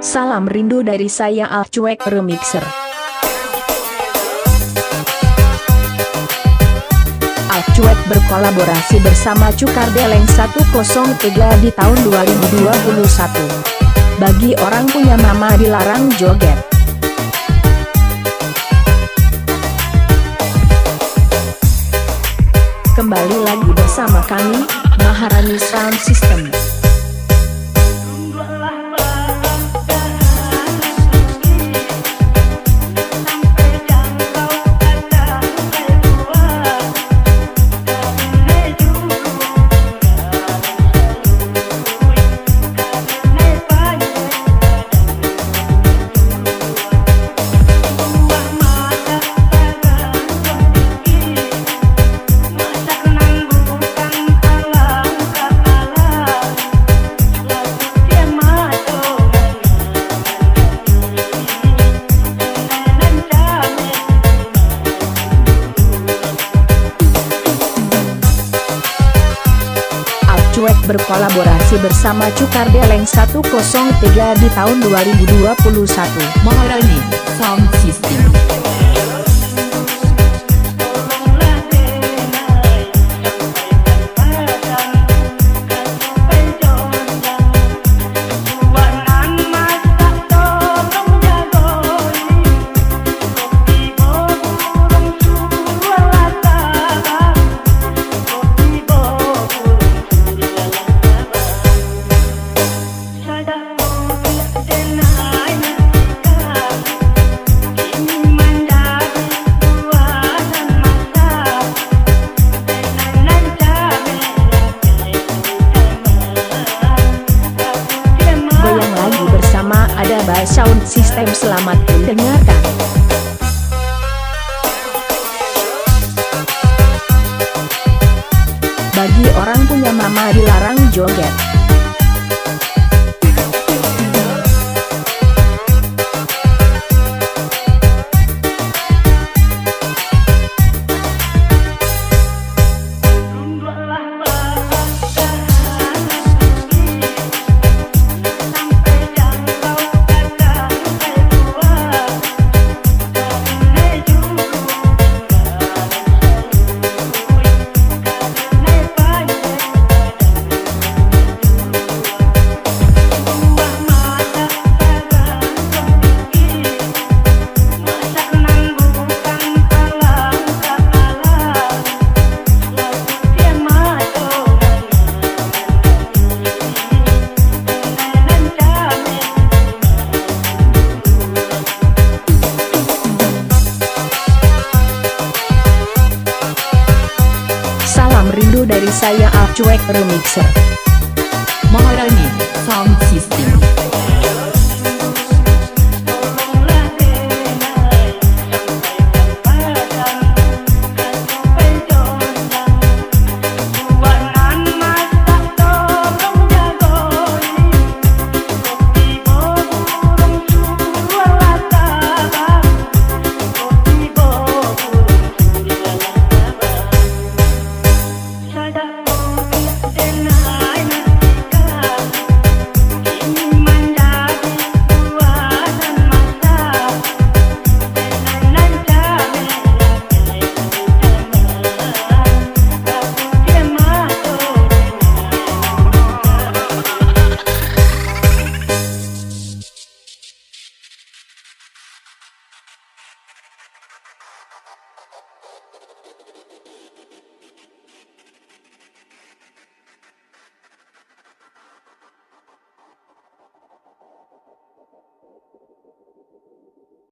Salam rindu dari saya Al Cuek Remixer. Al Cuek berkolaborasi bersama Cukar Deleng 103 di tahun 2021. Bagi orang punya mama dilarang joget. Kembali lagi bersama kami, Maharani Sound System. Cuek berkolaborasi bersama Cukar Deleng 103 di tahun 2021. Maharani Sound System. Ada by Sound System, selamat mendengarkan. Bagi orang punya mama dilarang joget. Rindu dari saya Al Cuek Remixer. Maharani Sound System.